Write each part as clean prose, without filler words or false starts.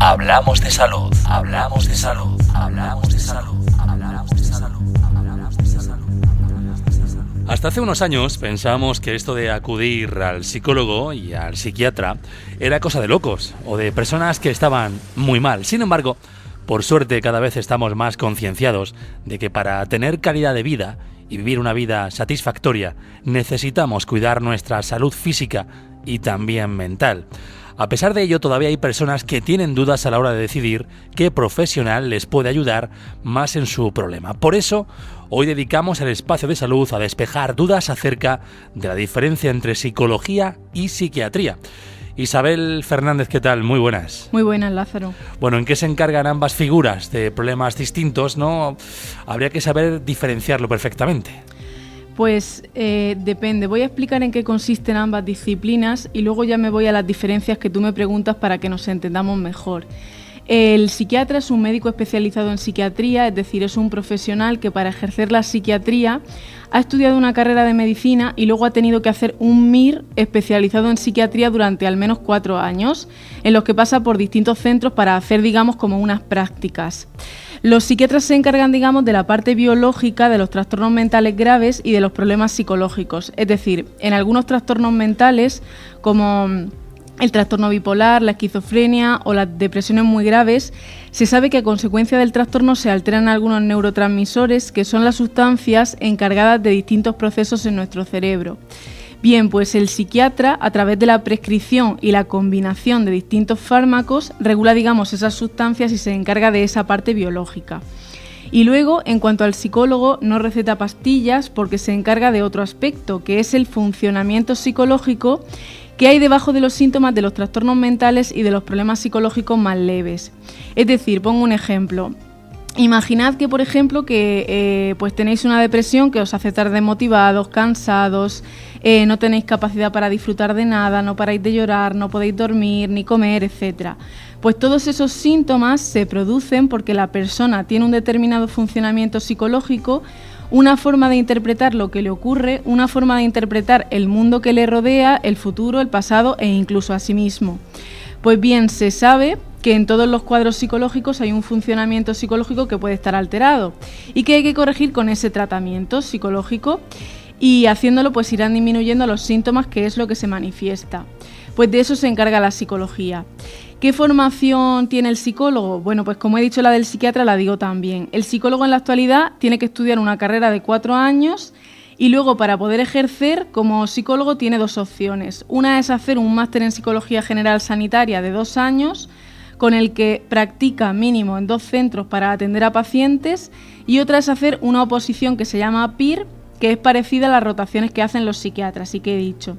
Hablamos de salud. Hablamos de salud. Hablamos de salud. Hablamos de salud. Hablamos de salud. Hasta hace unos años pensábamos que esto de acudir al psicólogo y al psiquiatra era cosa de locos o de personas que estaban muy mal. Sin embargo, por suerte cada vez estamos más concienciados de que para tener calidad de vida y vivir una vida satisfactoria necesitamos cuidar nuestra salud física y también mental. A pesar de ello, todavía hay personas que tienen dudas a la hora de decidir qué profesional les puede ayudar más en su problema. Por eso, hoy dedicamos el espacio de salud a despejar dudas acerca de la diferencia entre psicología y psiquiatría. Isabel Fernández, ¿qué tal? Muy buenas. Muy buenas, Lázaro. Bueno, ¿en qué se encargan ambas figuras de problemas distintos, no? Habría que saber diferenciarlo perfectamente. Pues depende. Voy a explicar en qué consisten ambas disciplinas y luego ya me voy a las diferencias que tú me preguntas para que nos entendamos mejor. El psiquiatra es un médico especializado en psiquiatría, es decir, es un profesional que para ejercer la psiquiatría ha estudiado una carrera de medicina y luego ha tenido que hacer un MIR especializado en psiquiatría durante al menos 4 años, en los que pasa por distintos centros para hacer, digamos, como unas prácticas. Los psiquiatras se encargan, digamos, de la parte biológica de los trastornos mentales graves y de los problemas psicológicos. Es decir, en algunos trastornos mentales, como el trastorno bipolar, la esquizofrenia o las depresiones muy graves, se sabe que a consecuencia del trastorno se alteran algunos neurotransmisores, que son las sustancias encargadas de distintos procesos en nuestro cerebro. Bien, pues el psiquiatra, a través de la prescripción y la combinación de distintos fármacos, regula, digamos, esas sustancias y se encarga de esa parte biológica. Y luego, en cuanto al psicólogo, no receta pastillas porque se encarga de otro aspecto, que es el funcionamiento psicológico que hay debajo de los síntomas de los trastornos mentales y de los problemas psicológicos más leves. Es decir, pongo un ejemplo. Imaginad que, por ejemplo, que pues tenéis una depresión que os hace estar desmotivados, cansados, no tenéis capacidad para disfrutar de nada, no paráis de llorar, no podéis dormir ni comer, etc. Pues todos esos síntomas se producen porque la persona tiene un determinado funcionamiento psicológico, una forma de interpretar lo que le ocurre, una forma de interpretar el mundo que le rodea, el futuro, el pasado e incluso a sí mismo. Pues bien, se sabe que en todos los cuadros psicológicos hay un funcionamiento psicológico que puede estar alterado y que hay que corregir con ese tratamiento psicológico y haciéndolo pues irán disminuyendo los síntomas, que es lo que se manifiesta. Pues de eso se encarga la psicología. ¿Qué formación tiene el psicólogo? Bueno, pues como he dicho, la del psiquiatra la digo también. El psicólogo en la actualidad tiene que estudiar una carrera de 4 años y luego para poder ejercer como psicólogo tiene 2 opciones. Una es hacer un máster en psicología general sanitaria de 2 años, con el que practica mínimo en 2 centros para atender a pacientes, y otra es hacer una oposición que se llama PIR, que es parecida a las rotaciones que hacen los psiquiatras, así que he dicho.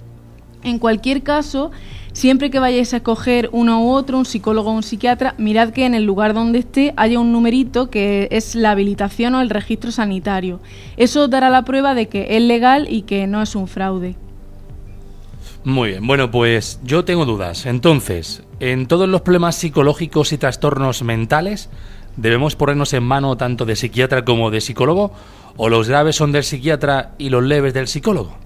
En cualquier caso, siempre que vayáis a escoger uno u otro, un psicólogo o un psiquiatra, mirad que en el lugar donde esté haya un numerito que es la habilitación o el registro sanitario. Eso os dará la prueba de que es legal y que no es un fraude. Muy bien, bueno, pues yo tengo dudas. Entonces, ¿en todos los problemas psicológicos y trastornos mentales debemos ponernos en mano tanto de psiquiatra como de psicólogo? ¿O los graves son del psiquiatra y los leves del psicólogo?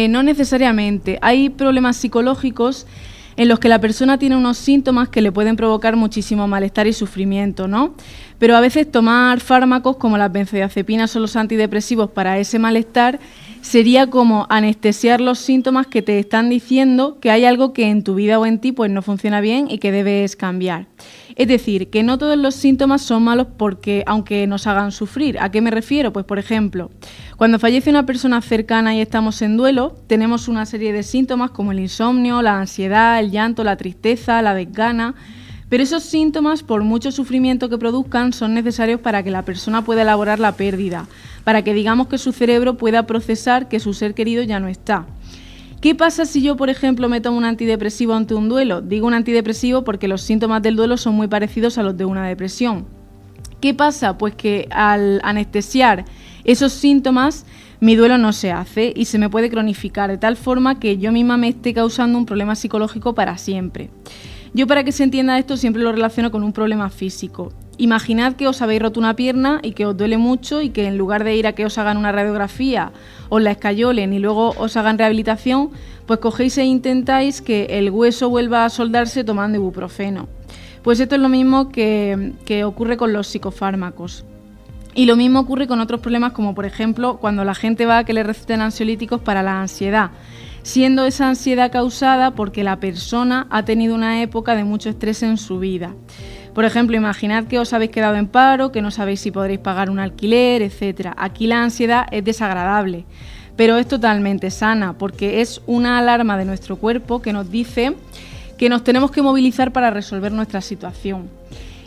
No necesariamente. Hay problemas psicológicos en los que la persona tiene unos síntomas que le pueden provocar muchísimo malestar y sufrimiento, ¿no? Pero a veces tomar fármacos como las benzodiazepinas o los antidepresivos para ese malestar sería como anestesiar los síntomas que te están diciendo que hay algo que en tu vida o en ti pues no funciona bien y que debes cambiar. Es decir, que no todos los síntomas son malos porque aunque nos hagan sufrir. ¿A qué me refiero? Pues por ejemplo, cuando fallece una persona cercana y estamos en duelo, tenemos una serie de síntomas como el insomnio, la ansiedad, el llanto, la tristeza, la desgana. Pero esos síntomas, por mucho sufrimiento que produzcan, son necesarios para que la persona pueda elaborar la pérdida, para que digamos que su cerebro pueda procesar que su ser querido ya no está. ¿Qué pasa si yo, por ejemplo, me tomo un antidepresivo ante un duelo? Digo un antidepresivo porque los síntomas del duelo son muy parecidos a los de una depresión. ¿Qué pasa? Pues que al anestesiar esos síntomas, mi duelo no se hace y se me puede cronificar de tal forma que yo misma me esté causando un problema psicológico para siempre. Yo, para que se entienda esto, siempre lo relaciono con un problema físico. Imaginad que os habéis roto una pierna y que os duele mucho y que en lugar de ir a que os hagan una radiografía, os la escayolen y luego os hagan rehabilitación, pues cogéis e intentáis que el hueso vuelva a soldarse tomando ibuprofeno. Pues esto es lo mismo que ocurre con los psicofármacos. Y lo mismo ocurre con otros problemas como, por ejemplo, cuando la gente va a que le receten ansiolíticos para la ansiedad, siendo esa ansiedad causada porque la persona ha tenido una época de mucho estrés en su vida. Por ejemplo, imaginad que os habéis quedado en paro, que no sabéis si podréis pagar un alquiler, etc. Aquí la ansiedad es desagradable, pero es totalmente sana porque es una alarma de nuestro cuerpo que nos dice que nos tenemos que movilizar para resolver nuestra situación.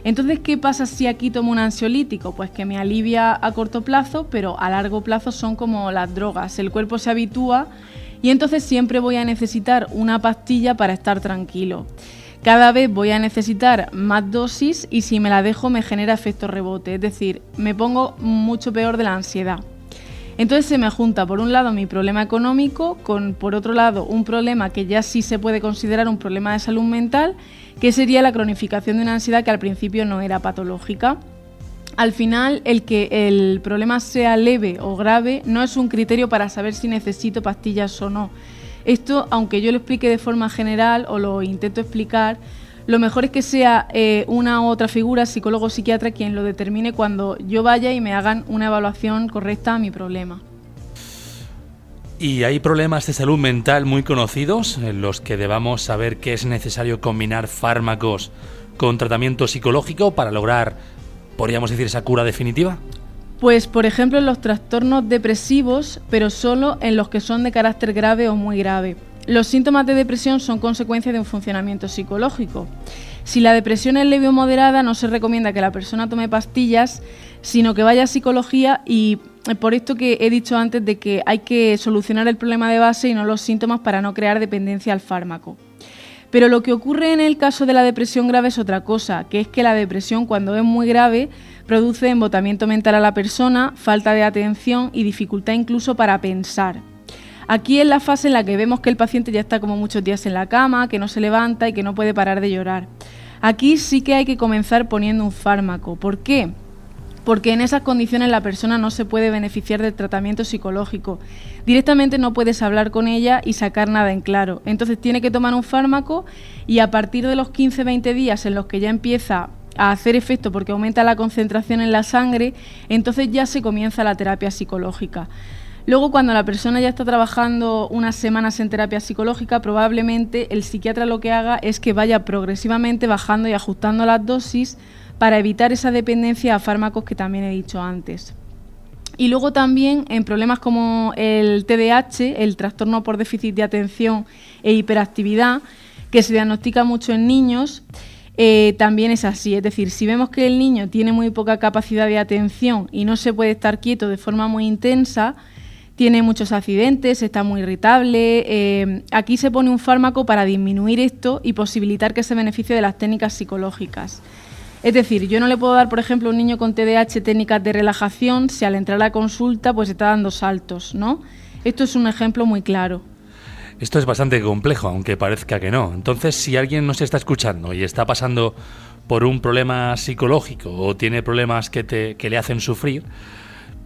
Entonces, ¿qué pasa si aquí tomo un ansiolítico? Pues que me alivia a corto plazo, pero a largo plazo son como las drogas. El cuerpo se habitúa y entonces siempre voy a necesitar una pastilla para estar tranquilo. Cada vez voy a necesitar más dosis y si me la dejo me genera efecto rebote, es decir, me pongo mucho peor de la ansiedad. Entonces se me junta por un lado mi problema económico con por otro lado un problema que ya sí se puede considerar un problema de salud mental, que sería la cronificación de una ansiedad que al principio no era patológica. Al final, el que el problema sea leve o grave no es un criterio para saber si necesito pastillas o no. Esto, aunque yo lo explique de forma general o lo intento explicar, lo mejor es que sea una u otra figura, psicólogo o psiquiatra, quien lo determine cuando yo vaya y me hagan una evaluación correcta a mi problema. ¿Y hay problemas de salud mental muy conocidos en los que debamos saber que es necesario combinar fármacos con tratamiento psicológico para lograr, podríamos decir, esa cura definitiva? Pues, por ejemplo, en los trastornos depresivos, pero solo en los que son de carácter grave o muy grave. Los síntomas de depresión son consecuencia de un funcionamiento psicológico. Si la depresión es leve o moderada, no se recomienda que la persona tome pastillas, sino que vaya a psicología, y por esto que he dicho antes de que hay que solucionar el problema de base y no los síntomas para no crear dependencia al fármaco. Pero lo que ocurre en el caso de la depresión grave es otra cosa, que es que la depresión, cuando es muy grave, produce embotamiento mental a la persona, falta de atención y dificultad incluso para pensar. Aquí es la fase en la que vemos que el paciente ya está como muchos días en la cama, que no se levanta y que no puede parar de llorar. Aquí sí que hay que comenzar poniendo un fármaco. ¿Por qué? Porque en esas condiciones la persona no se puede beneficiar del tratamiento psicológico. Directamente no puedes hablar con ella y sacar nada en claro. Entonces tiene que tomar un fármaco y a partir de los 15-20 días en los que ya empieza a hacer efecto porque aumenta la concentración en la sangre, entonces ya se comienza la terapia psicológica. Luego, cuando la persona ya está trabajando unas semanas en terapia psicológica, probablemente el psiquiatra lo que haga es que vaya progresivamente bajando y ajustando las dosis para evitar esa dependencia a fármacos que también he dicho antes. Y luego también en problemas como el TDAH, el trastorno por déficit de atención e hiperactividad, que se diagnostica mucho en niños, también es así. Es decir, si vemos que el niño tiene muy poca capacidad de atención y no se puede estar quieto de forma muy intensa, tiene muchos accidentes, está muy irritable, aquí se pone un fármaco para disminuir esto y posibilitar que se beneficie de las técnicas psicológicas. Es decir, yo no le puedo dar, por ejemplo, a un niño con TDAH técnicas de relajación si al entrar a la consulta pues está dando saltos, ¿no? Esto es un ejemplo muy claro. Esto es bastante complejo, aunque parezca que no. Entonces, si alguien nos está escuchando y está pasando por un problema psicológico o tiene problemas que le hacen sufrir,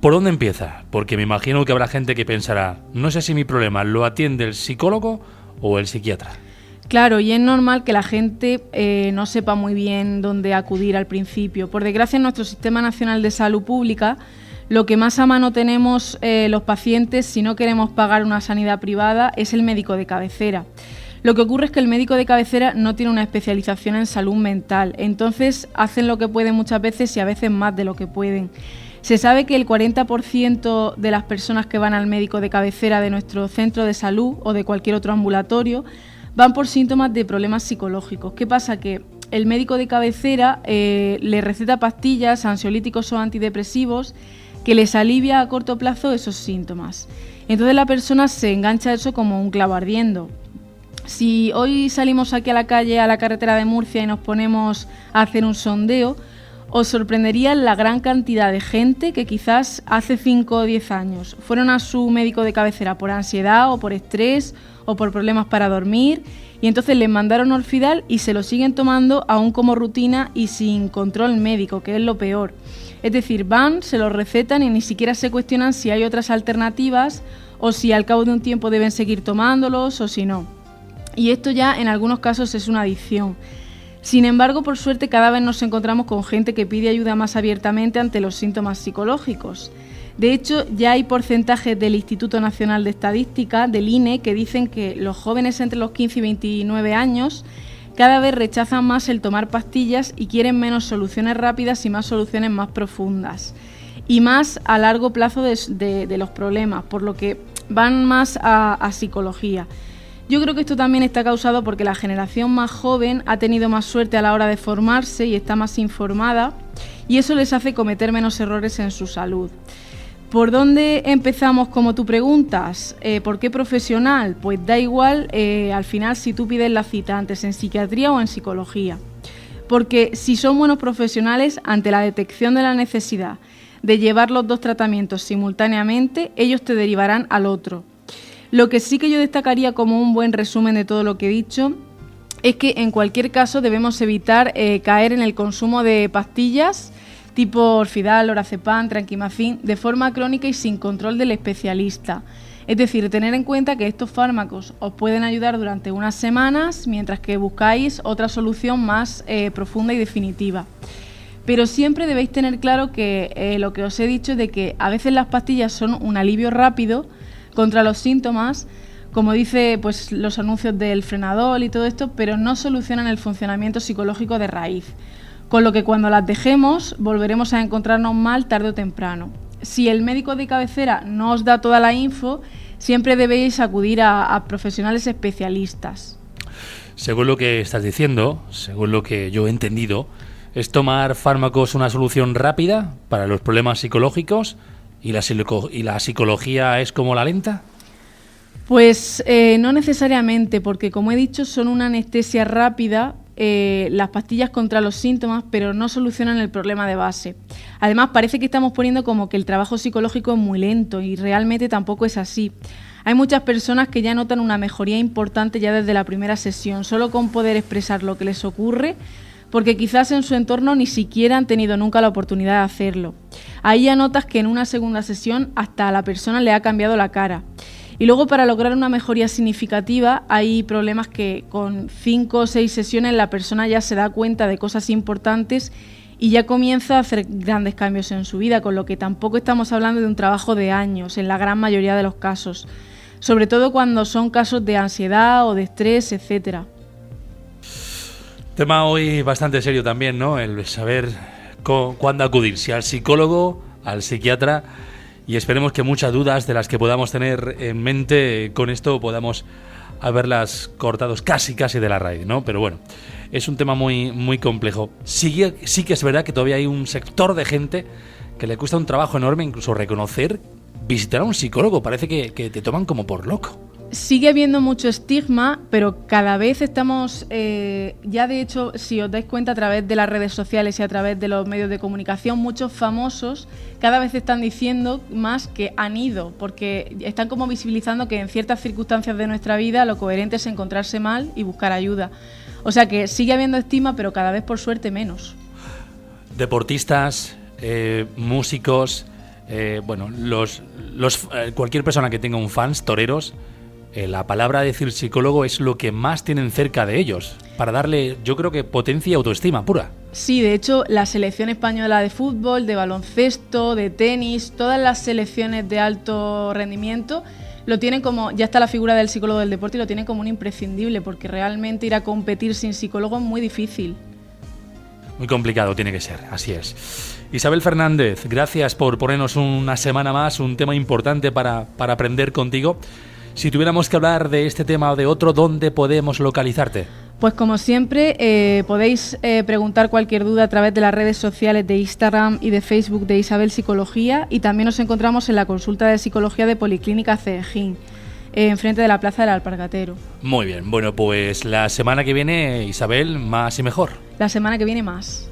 ¿por dónde empieza? Porque me imagino que habrá gente que pensará, no sé si mi problema lo atiende el psicólogo o el psiquiatra. Claro, y es normal que la gente no sepa muy bien dónde acudir al principio. Por desgracia, en nuestro Sistema Nacional de Salud Pública, lo que más a mano tenemos los pacientes, si no queremos pagar una sanidad privada, es el médico de cabecera. Lo que ocurre es que el médico de cabecera no tiene una especialización en salud mental, entonces hacen lo que pueden muchas veces y a veces más de lo que pueden. Se sabe que el 40% de las personas que van al médico de cabecera de nuestro centro de salud o de cualquier otro ambulatorio van por síntomas de problemas psicológicos. ¿Qué pasa? Que el médico de cabecera le receta pastillas, ansiolíticos o antidepresivos que les alivia a corto plazo esos síntomas. Entonces la persona se engancha a eso como un clavo ardiendo. Si hoy salimos aquí a la calle, a la carretera de Murcia y nos ponemos a hacer un sondeo, os sorprendería la gran cantidad de gente que quizás hace 5 o 10 años fueron a su médico de cabecera por ansiedad o por estrés o por problemas para dormir y entonces les mandaron Orfidal y se lo siguen tomando aún como rutina y sin control médico, que es lo peor. Es decir, van, se los recetan y ni siquiera se cuestionan si hay otras alternativas o si al cabo de un tiempo deben seguir tomándolos o si no. Y esto ya en algunos casos es una adicción. Sin embargo, por suerte, cada vez nos encontramos con gente que pide ayuda más abiertamente ante los síntomas psicológicos. De hecho, ya hay porcentajes del Instituto Nacional de Estadística, del INE, que dicen que los jóvenes entre los 15 y 29 años cada vez rechazan más el tomar pastillas y quieren menos soluciones rápidas y más soluciones más profundas. Y más a largo plazo de los problemas, por lo que van más a psicología. Yo creo que esto también está causado porque la generación más joven ha tenido más suerte a la hora de formarse y está más informada, y eso les hace cometer menos errores en su salud. ¿Por dónde empezamos, como tú preguntas? ¿Por qué profesional? Pues da igual al final si tú pides la cita antes en psiquiatría o en psicología. Porque si son buenos profesionales, ante la detección de la necesidad de llevar los dos tratamientos simultáneamente, ellos te derivarán al otro. Lo que sí que yo destacaría como un buen resumen de todo lo que he dicho es que en cualquier caso debemos evitar caer en el consumo de pastillas tipo Orfidal, Lorazepam, Tranquimacin, de forma crónica y sin control del especialista. Es decir, tener en cuenta que estos fármacos os pueden ayudar durante unas semanas, mientras que buscáis otra solución más profunda y definitiva. Pero siempre debéis tener claro que lo que os he dicho de que a veces las pastillas son un alivio rápido contra los síntomas, como dice pues los anuncios del Frenadol y todo esto, pero no solucionan el funcionamiento psicológico de raíz. Con lo que cuando las dejemos volveremos a encontrarnos mal tarde o temprano. Si el médico de cabecera no os da toda la info, siempre debéis acudir a profesionales especialistas. Según lo que estás diciendo, según lo que yo he entendido, ¿es tomar fármacos una solución rápida para los problemas psicológicos y la psicología es como la lenta? Pues no necesariamente, porque como he dicho son una anestesia rápida, las pastillas contra los síntomas, pero no solucionan el problema de base. Además, parece que estamos poniendo como que el trabajo psicológico es muy lento y realmente tampoco es así. Hay muchas personas que ya notan una mejoría importante ya desde la primera sesión, solo con poder expresar lo que les ocurre, porque quizás en su entorno ni siquiera han tenido nunca la oportunidad de hacerlo. Ahí ya notas que en una segunda sesión hasta a la persona le ha cambiado la cara. Y luego, para lograr una mejoría significativa, hay problemas que con 5 o 6 sesiones la persona ya se da cuenta de cosas importantes y ya comienza a hacer grandes cambios en su vida, con lo que tampoco estamos hablando de un trabajo de años en la gran mayoría de los casos, sobre todo cuando son casos de ansiedad o de estrés, etcétera. Tema hoy bastante serio también, ¿no? El saber cuándo acudir, si al psicólogo, al psiquiatra. Y esperemos que muchas dudas de las que podamos tener en mente con esto podamos haberlas cortados casi de la raíz, ¿no? Pero bueno, es un tema muy complejo. Sí que es verdad que todavía hay un sector de gente que le cuesta un trabajo enorme incluso reconocer, visitar a un psicólogo. Parece que te toman como por loco. Sigue habiendo mucho estigma, pero cada vez estamos, ya de hecho, si os dais cuenta a través de las redes sociales y a través de los medios de comunicación, muchos famosos cada vez están diciendo más que han ido, porque están como visibilizando que en ciertas circunstancias de nuestra vida lo coherente es encontrarse mal y buscar ayuda. O sea que sigue habiendo estigma, pero cada vez por suerte menos. Deportistas, músicos, bueno, cualquier persona que tenga un fans, toreros, la palabra decir psicólogo es lo que más tienen cerca de ellos, para darle, yo creo que potencia y autoestima pura. Sí, de hecho, la selección española de fútbol, de baloncesto, de tenis, todas las selecciones de alto rendimiento lo tienen como, ya está la figura del psicólogo del deporte y lo tienen como un imprescindible, porque realmente ir a competir sin psicólogo es muy difícil. Muy complicado tiene que ser, así es. Isabel Fernández, gracias por ponernos una semana más un tema importante para aprender contigo. Si tuviéramos que hablar de este tema o de otro, ¿dónde podemos localizarte? Pues como siempre, podéis preguntar cualquier duda a través de las redes sociales de Instagram y de Facebook de Isabel Psicología, y también nos encontramos en la consulta de psicología de Policlínica Cedejín, enfrente de la Plaza del Alpargatero. Muy bien, bueno, pues la semana que viene, Isabel, más y mejor. La semana que viene más.